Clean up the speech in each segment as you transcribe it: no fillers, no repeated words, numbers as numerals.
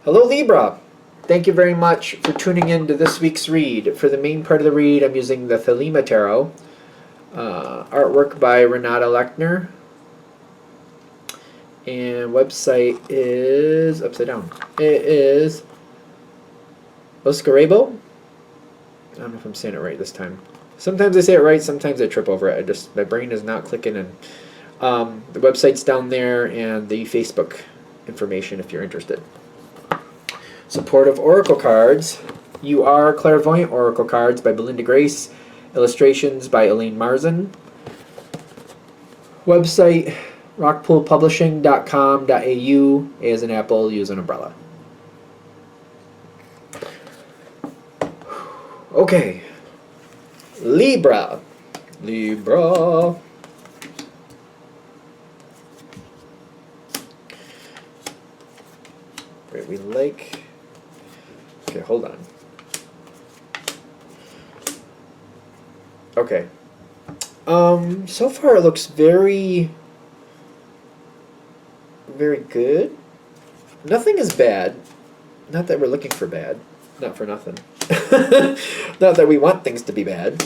Hello Libra! Thank you very much for tuning in to this week's read. For the main part of the read, I'm using the Thelema Tarot. Artwork by Renata Lechner. And website is upside down. It is Oscarebo. I don't know if I'm saying it right this time. Sometimes I say it right, sometimes I trip over it. My brain is not clicking in. The website's down there and the Facebook information if you're interested. Supportive Oracle cards. You Are Clairvoyant Oracle cards by Belinda Grace. Illustrations by Elaine Marzin. Website rockpoolpublishing.com.au. A as an apple, U as an umbrella. Okay. Libra. Libra. Right, we like... Okay, hold on. Okay. So far it looks very good. Nothing is bad. Not that we're looking for bad. Not for nothing. Not that we want things to be bad.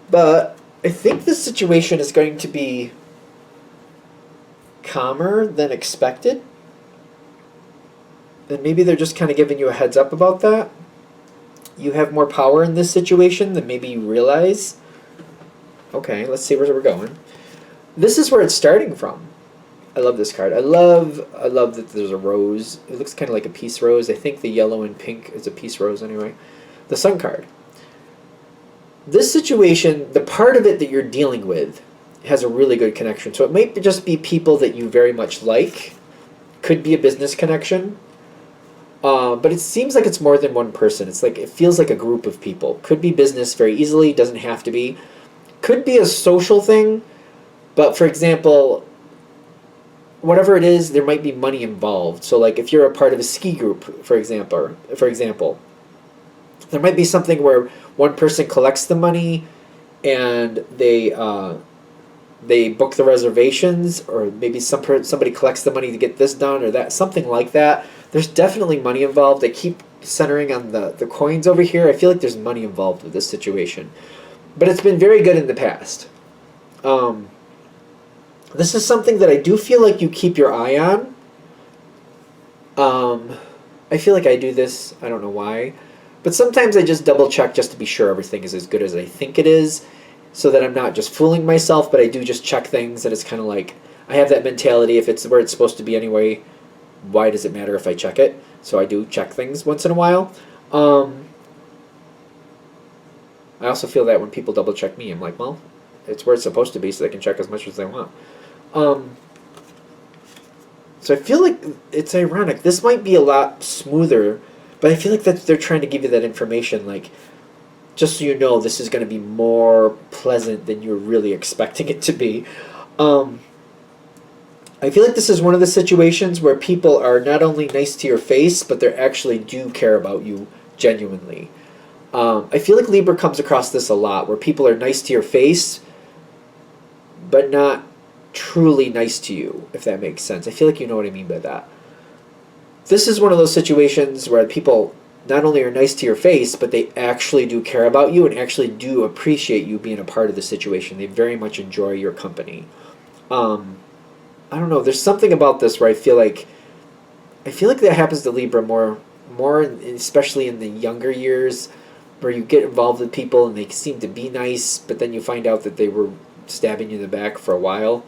But I think this situation is going to be calmer than expected. And maybe they're just kind of giving you a heads up about that. You have more power in this situation than maybe you realize. Okay, let's see where we're going. This is where it's starting from. I love this card. I love that there's a rose. It looks kind of like a peace rose. I think the yellow and pink is a peace rose anyway. The Sun card. This situation, the part of it that you're dealing with has a really good connection. So it might just be people that you very much like. Could be a business connection. But it seems like it's more than one person. It's like it feels like a group of people. Could be business very easily. Doesn't have to be. Could be a social thing. But for example, whatever it is, there might be money involved. So like if you're a part of a ski group, for example, there might be something where one person collects the money and they book the reservations, or maybe somebody collects the money to get this done or that, something like that. There's definitely money involved. They keep centering on the coins over here. I feel like there's money involved with this situation. But it's been very good in the past. This is something that I do feel like you keep your eye on. I feel like I do this. I don't know why. But sometimes I just double check just to be sure everything is as good as I think it is, so that I'm not just fooling myself, but I do just check things. And it's kind of like, I have that mentality, if it's where it's supposed to be anyway, why does it matter if I check it? So I do check things once in a while. I also feel that when people double check me, I'm like, well, it's where it's supposed to be, so they can check as much as they want. So I feel like it's ironic. This might be a lot smoother, but I feel like that they're trying to give you that information, like, just so you know, this is going to be more pleasant than you're really expecting it to be. I feel like this is one of the situations where people are not only nice to your face, but they actually do care about you genuinely. I feel like Libra comes across this a lot, where people are nice to your face, but not truly nice to you, if that makes sense. I feel like you know what I mean by that. This is one of those situations where people not only are nice to your face, but they actually do care about you and actually do appreciate you being a part of the situation. They very much enjoy your company. I don't know. There's something about this where I feel like that happens to Libra more, especially in the younger years, where you get involved with people and they seem to be nice, but then you find out that they were stabbing you in the back for a while.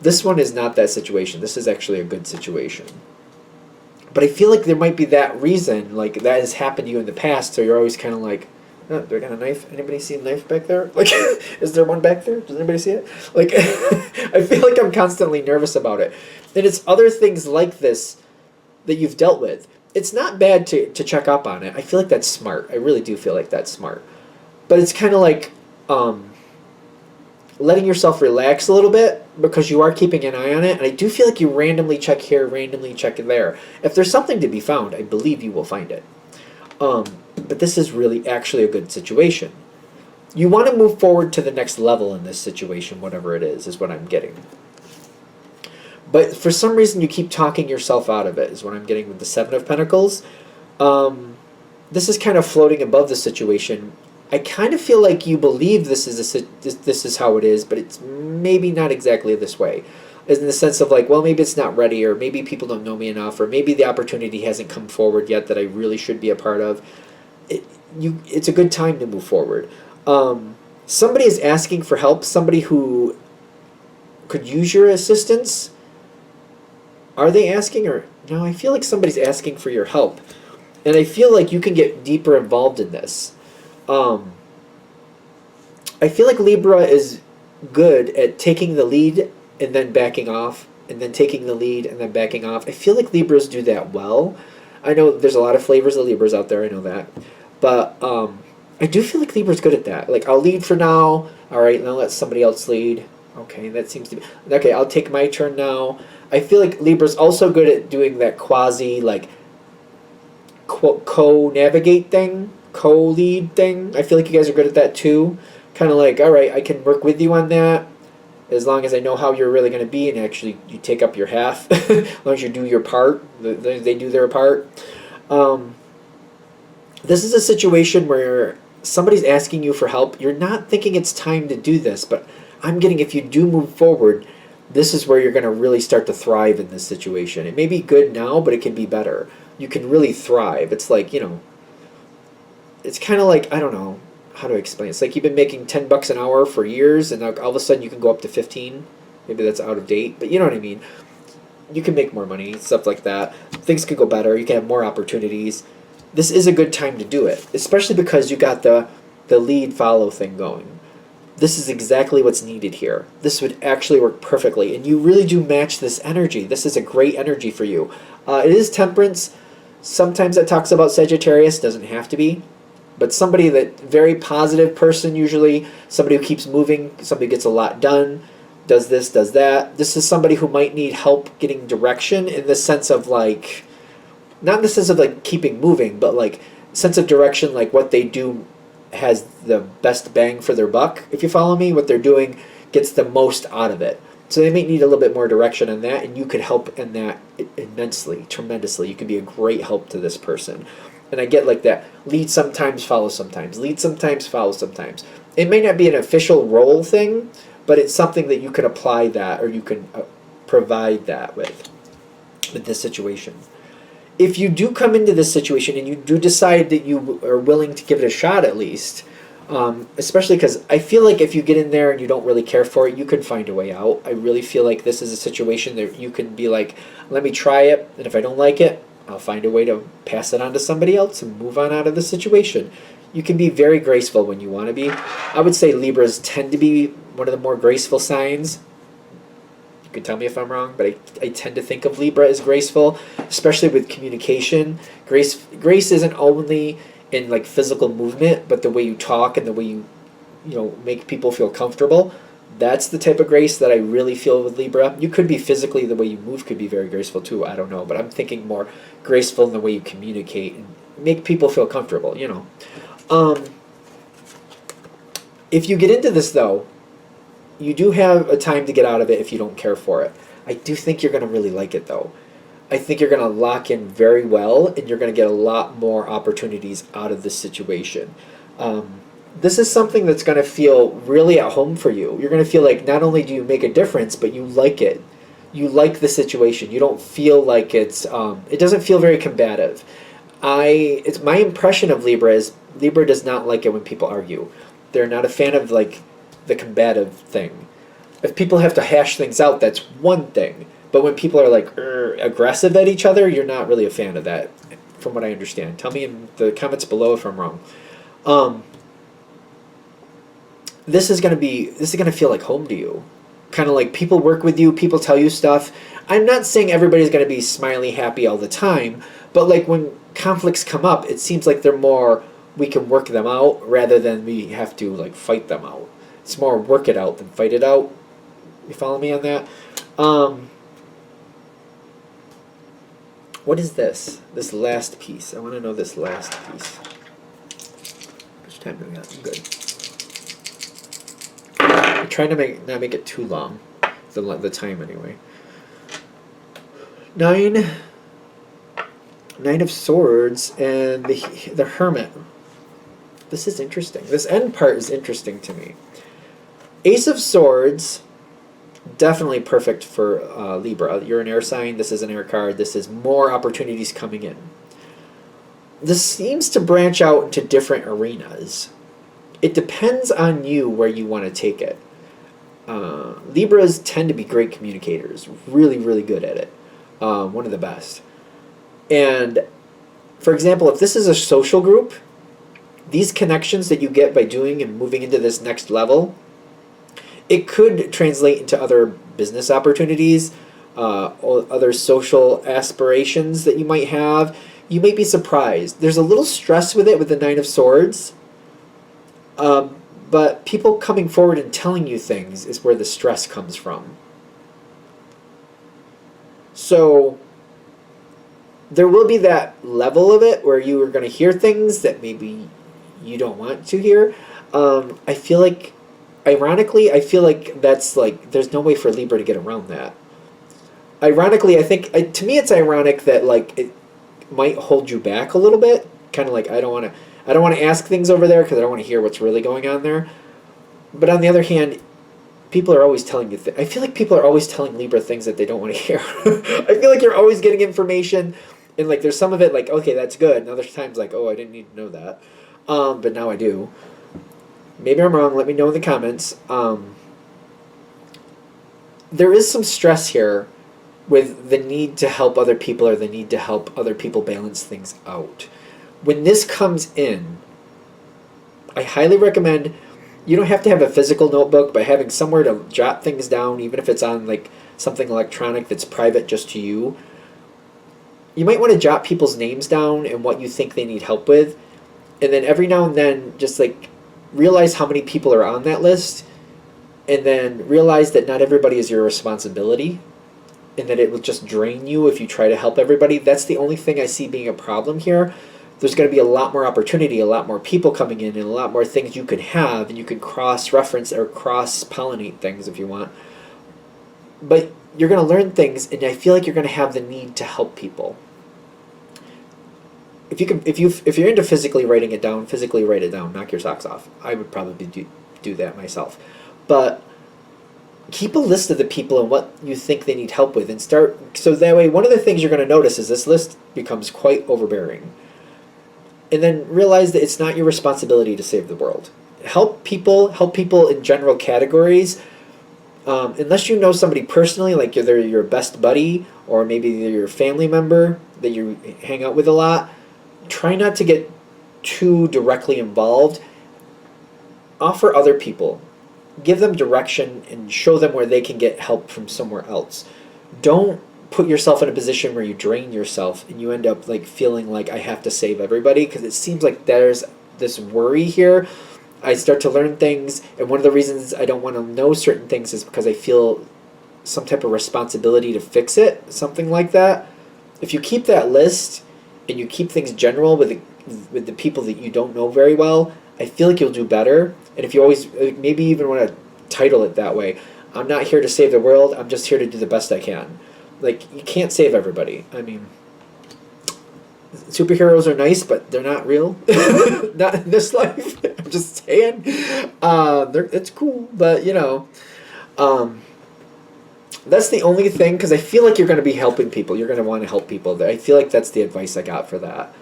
This one is not that situation. This is actually a good situation. But I feel like there might be that reason, like that has happened to you in the past, so you're always kind of like, oh, do I got a knife? Anybody see a knife back there? Like, is there one back there? Does anybody see it? Like, I feel like I'm constantly nervous about it. And it's other things like this that you've dealt with. It's not bad to check up on it. I feel like that's smart. I really do feel like that's smart. But it's kind of like letting yourself relax a little bit, because you are keeping an eye on it. And I do feel like you randomly check here, randomly check there. If there's something to be found, I believe you will find it. But this is really actually a good situation. You want to move forward to the next level in this situation, whatever it is what I'm getting. But for some reason, you keep talking yourself out of it, is what I'm getting with the Seven of Pentacles. This is kind of floating above the situation. I kind of feel like you believe this is how it is, but it's maybe not exactly this way. In the sense of like, well, maybe it's not ready, or maybe people don't know me enough, or maybe the opportunity hasn't come forward yet that I really should be a part of. It's a good time to move forward. Somebody is asking for help, somebody who could use your assistance. Are they asking, or no? I feel like somebody's asking for your help, and I feel like you can get deeper involved in this. I feel like Libra is good at taking the lead and then backing off, and then taking the lead and then backing off. I feel like Libras do that well. I know there's a lot of flavors of Libras out there, I know that. But I do feel like Libra's good at that. Like, I'll lead for now. All right, now let somebody else lead. Okay, that seems to be... Okay, I'll take my turn now. I feel like Libra's also good at doing that quasi, like, co-navigate thing, co-lead thing. I feel like you guys are good at that too. Kind of like, all right, I can work with you on that as long as I know how you're really going to be, and actually you take up your half. As long as you do your part, they do their part. This is a situation where somebody's asking you for help. You're not thinking it's time to do this, but I'm getting, if you do move forward, this is where you're going to really start to thrive in this situation. It may be good now, but it can be better. You can really thrive. It's like, it's kind of like, I don't know how to explain. It's like you've been making $10 an hour for years, and now all of a sudden you can go up to 15. Maybe that's out of date, but you know what I mean. You can make more money, stuff like that. Things could go better. You can have more opportunities. This is a good time to do it, especially because you got the lead follow thing going. This is exactly what's needed here. This would actually work perfectly, and you really do match this energy. This is a great energy for you. It is Temperance. Sometimes that talks about Sagittarius. Doesn't have to be. But somebody that, very positive person usually, somebody who keeps moving, somebody who gets a lot done, does this, does that. This is somebody who might need help getting direction in the sense of like, not in the sense of like keeping moving, but like sense of direction, like what they do has the best bang for their buck, if you follow me. What they're doing gets the most out of it. So they may need a little bit more direction on that, and you could help in that immensely, tremendously. You could be a great help to this person. And I get like that. Lead sometimes, follow sometimes. Lead sometimes, follow sometimes. It may not be an official role thing, but it's something that you can apply that, or you can provide that with this situation. If you do come into this situation and you do decide that you are willing to give it a shot at least, especially because I feel like if you get in there and you don't really care for it, you can find a way out. I really feel like this is a situation that you can be like, let me try it, and if I don't like it, I'll find a way to pass it on to somebody else and move on out of the situation. You can be very graceful when you want to be. I would say Libras tend to be one of the more graceful signs. You can tell me if I'm wrong, but I tend to think of Libra as graceful, especially with communication. Grace isn't only in like physical movement, but the way you talk and the way you make people feel comfortable. That's the type of grace that I really feel with Libra. You could be physically, the way you move could be very graceful too, I don't know, but I'm thinking more graceful in the way you communicate and make people feel comfortable, If you get into this though, you do have a time to get out of it if you don't care for it. I do think you're going to really like it though. I think you're going to lock in very well, and you're going to get a lot more opportunities out of this situation. This is something that's going to feel really at home for you. You're going to feel like not only do you make a difference, but you like it. You like the situation. You don't feel like it doesn't feel very combative. It's my impression of Libra is Libra does not like it when people argue. They're not a fan of like the combative thing. If people have to hash things out, that's one thing. But when people are like aggressive at each other, you're not really a fan of that, from what I understand. Tell me in the comments below if I'm wrong. This is gonna feel like home to you. Kind of like people work with you, people tell you stuff. I'm not saying everybody's gonna be smiley, happy all the time, but like when conflicts come up, it seems like they're more, we can work them out rather than we have to like fight them out. It's more work it out than fight it out. You follow me on that? What is this? This last piece. I want to know this last piece. How much time do we have? I'm good. I'm trying to not make it too long. The time anyway. Nine of Swords and the Hermit. This is interesting. This end part is interesting to me. Ace of Swords, definitely perfect for Libra. You're an air sign. This is an air card. This is more opportunities coming in. This seems to branch out into different arenas. It depends on you where you want to take it. Libras tend to be great communicators. Really, really good at it. One of the best. And, for example, if this is a social group, these connections that you get by doing and moving into this next level, it could translate into other business opportunities, other social aspirations that you might have. You may be surprised. There's a little stress with it with the Nine of Swords, but people coming forward and telling you things is where the stress comes from. So there will be that level of it where you are going to hear things that maybe you don't want to hear. I feel like, ironically, that's like, there's no way for Libra to get around that. Ironically, I think, to me it's ironic that like it might hold you back a little bit. Kind of like, I don't want to ask things over there because I don't want to hear what's really going on there. But on the other hand, people are always telling you I feel like people are always telling Libra things that they don't want to hear. I feel like you're always getting information, and like there's some of it like, okay, that's good, and other times like, oh, I didn't need to know that, but now I do. Maybe I'm wrong. Let me know in the comments. There is some stress here with the need to help other people or the need to help other people balance things out. When this comes in, I highly recommend, you don't have to have a physical notebook, but having somewhere to jot things down, even if it's on like something electronic that's private just to you. You might want to jot people's names down and what you think they need help with. And then every now and then just like realize how many people are on that list, and then realize that not everybody is your responsibility, and that it will just drain you if you try to help everybody. That's the only thing I see being a problem here. There's going to be a lot more opportunity, a lot more people coming in, and a lot more things you could have, and you could cross-reference or cross-pollinate things if you want. But you're going to learn things, and I feel like you're going to have the need to help people. If you're into physically writing it down, physically write it down. Knock your socks off. I would probably do that myself. But keep a list of the people and what you think they need help with, and start, so that way one of the things you're going to notice is this list becomes quite overbearing. And then realize that it's not your responsibility to save the world. Help people in general categories. Unless you know somebody personally, like they're your best buddy, or maybe they're your family member that you hang out with a lot, try not to get too directly involved. Offer other people. Give them direction and show them where they can get help from somewhere else. Don't put yourself in a position where you drain yourself and you end up like feeling like I have to save everybody, because it seems like there's this worry here. I start to learn things, and one of the reasons I don't want to know certain things is because I feel some type of responsibility to fix it, something like that. If you keep that list and you keep things general with the people that you don't know very well, I feel like you'll do better. And if you always, maybe even want to title it that way, I'm not here to save the world, I'm just here to do the best I can. Like, you can't save everybody. I mean, superheroes are nice, but they're not real. Not in this life. I'm just saying. It's cool, but, you know. That's the only thing, because I feel like you're going to be helping people. You're going to want to help people. I feel like that's the advice I got for that.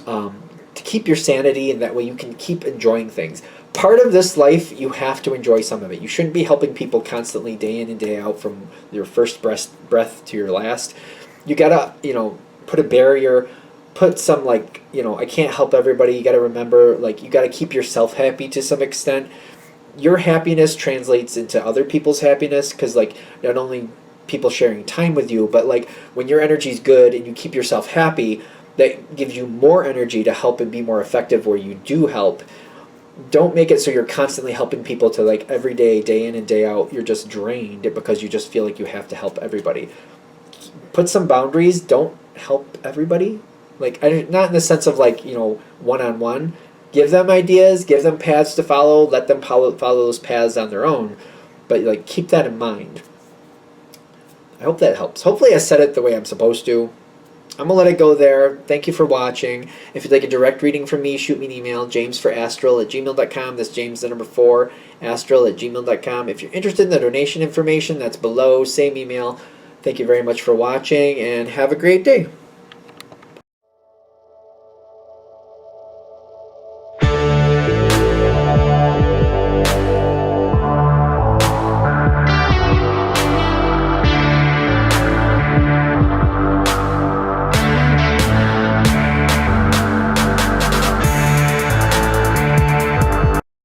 To keep your sanity, and that way you can keep enjoying things. Part of this life, you have to enjoy some of it. You shouldn't be helping people constantly day in and day out from your first breath to your last. You gotta, put a barrier, put some, I can't help everybody. You gotta remember, you gotta keep yourself happy to some extent. Your happiness translates into other people's happiness, because, not only people sharing time with you, but, when your energy's good and you keep yourself happy, that gives you more energy to help and be more effective where you do help. Don't make it so you're constantly helping people to every day, day in and day out, you're just drained because you just feel like you have to help everybody. Put some boundaries. Don't help everybody. Not in the sense of one-on-one. Give them ideas, give them paths to follow, let them follow those paths on their own. But keep that in mind. I hope that helps. Hopefully I said it the way I'm supposed to. I'm going to let it go there. Thank you for watching. If you'd like a direct reading from me, shoot me an email, jamesforastral@gmail.com. That's James, the number 4, astral@gmail.com. If you're interested in the donation information, that's below. Same email. Thank you very much for watching, and have a great day.